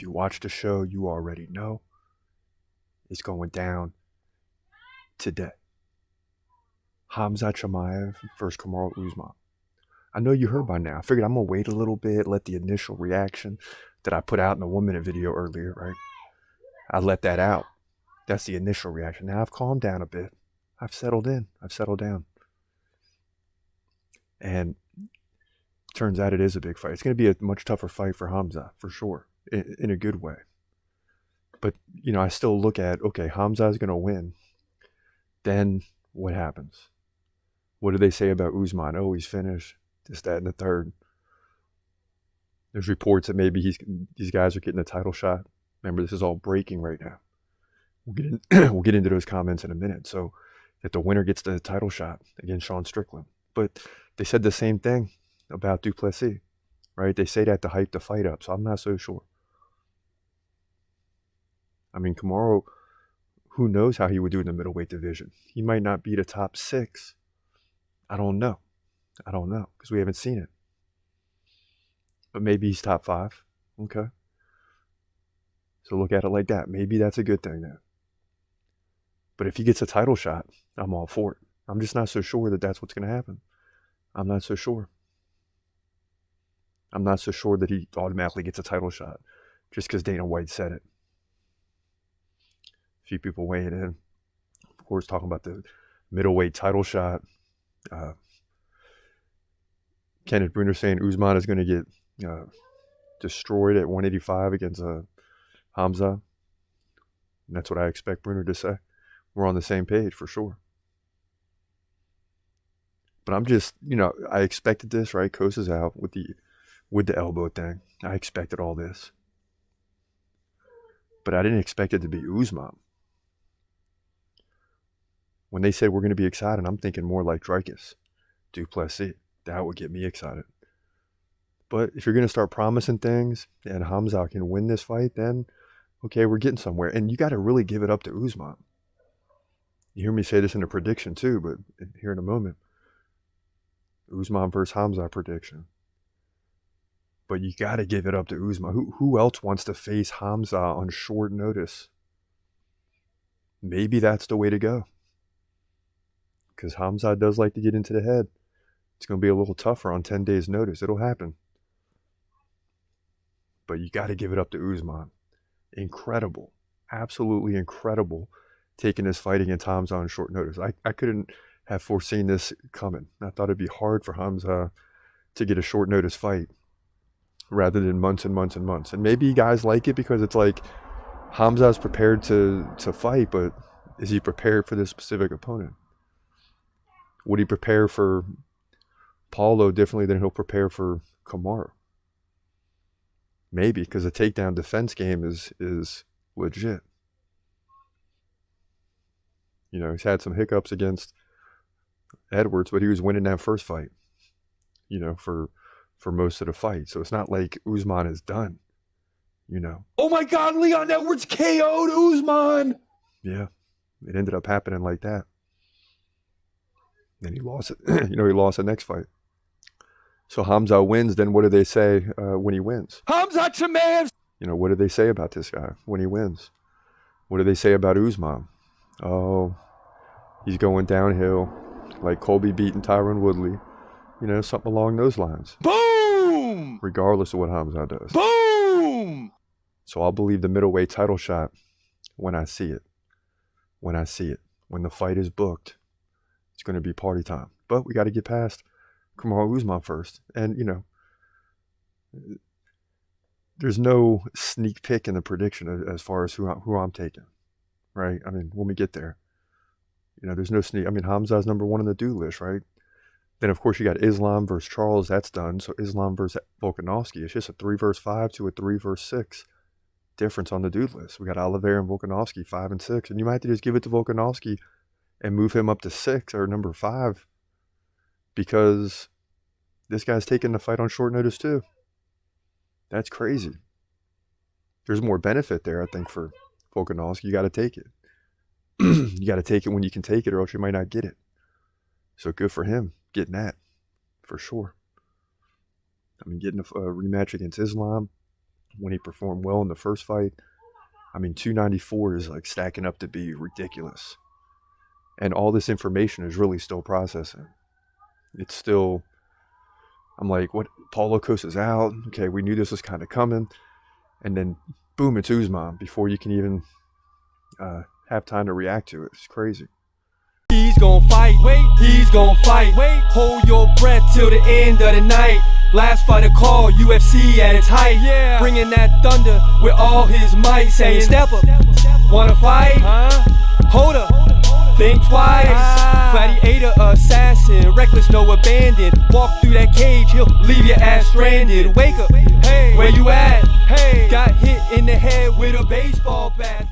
you watch the show, you already know. It's going down today. Khamzat Chimaev versus Kamaru Usman. I know you heard by now. I figured I'm going to wait a little bit, let the initial reaction that I put out in the 1 minute video earlier, right? I let that out. That's the initial reaction. Now I've calmed down a bit. I've settled in. I've settled down. And turns out it is a big fight. It's going to be a much tougher fight for Khamzat, for sure, in a good way. But, I still look at, okay, Khamzat is going to win. Then what happens? What do they say about Usman? Oh, he's finished. This, that, and the third. There's reports that maybe these guys are getting a title shot. Remember, this is all breaking right now. We'll get into those comments in a minute. So that the winner gets the title shot against Sean Strickland. But they said the same thing about Duplessis, right? They say that to hype the fight up, so I'm not so sure. I mean, Kamaru, who knows how he would do in the middleweight division? He might not be the top 6. I don't know, because we haven't seen it. But maybe he's top 5. Okay. So look at it like that. Maybe that's a good thing then. But if he gets a title shot, I'm all for it. I'm just not so sure that that's what's going to happen. I'm not so sure. I'm not so sure that he automatically gets a title shot just because Dana White said it. A few people weighing in. Of course, talking about the middleweight title shot. Kenneth Bruner saying Usman is going to get destroyed at 185 against Khamzat. And that's what I expect Bruner to say. We're on the same page for sure. But I'm just, I expected this, right? Kos is out with the elbow thing. I expected all this. But I didn't expect it to be Usman. When they said we're going to be excited, I'm thinking more like Dricus, Duplessis. That would get me excited. But if you're going to start promising things and Khamzat can win this fight, then, okay, we're getting somewhere. And you got to really give it up to Usman. You hear me say this in a prediction too, but here in a moment. Usman versus Khamzat prediction. But you got to give it up to Usman. Who else wants to face Khamzat on short notice? Maybe that's the way to go. Because Khamzat does like to get into the head. It's going to be a little tougher on 10 days' notice. It'll happen. But you got to give it up to Usman. Incredible. Absolutely incredible taking this fight against Khamzat on short notice. I couldn't have foreseen this coming. I thought it'd be hard for Khamzat to get a short notice fight rather than months and months and months. And maybe guys like it because it's like Khamzat's prepared to fight, but is he prepared for this specific opponent? Would he prepare for Paulo differently than he'll prepare for Kamaru? Maybe, because the takedown defense game is legit. He's had some hiccups against Edwards, but he was winning that first fight, for most of the fight. So it's not like Usman is done, Oh my God, Leon Edwards KO'd Usman! Yeah, it ended up happening like that. Then he lost it. He lost the next fight. So Khamzat wins, then what do they say when he wins? Khamzat Chimaev! What do they say about this guy when he wins? What do they say about Usman? Oh, he's going downhill like Colby beating Tyron Woodley. Something along those lines. Boom! Regardless of what Khamzat does. Boom! So I'll believe the middleweight title shot when I see it. When the fight is booked, it's going to be party time. But we got to get past Kamaru Usman first. And, there's no sneak peek in the prediction as far as who I'm taking, right? I mean, when we get there, there's no sneak. I mean, Khamzat's number 1 on the do list, right? Then, of course, you got Islam versus Charles. That's done. So Islam versus Volkanovski. It's just a 3 versus 5 to a 3 versus 6 difference on the dude list. We got Oliveira and Volkanovski 5 and 6. And you might have to just give it to Volkanovski and move him up to 6 or number 5 because this guy's taking the fight on short notice too. That's crazy. There's more benefit there, I think, for Volkanovski. You got to take it. You got to take it when you can take it or else you might not get it. So good for him getting that, for sure. I mean, getting a rematch against Islam, when he performed well in the first fight. I mean, 294 is like stacking up to be ridiculous. And all this information is really still processing. It's still, I'm like, what? Paulo Costa's out. Okay, we knew this was kind of coming. And then, boom, it's Usman before you can even have time to react to it. It's crazy. He's gonna fight, wait, he's gonna fight, wait, hold your breath till the end of the night. Last fighter call, UFC at its height, yeah. Bringing that thunder with all his might, saying step up, wanna fight, hold up, think twice, gladiator, assassin, reckless, no abandon, walk through that cage, he'll leave your ass stranded, wake up, hey, where you at, hey, got hit in the head with a baseball bat.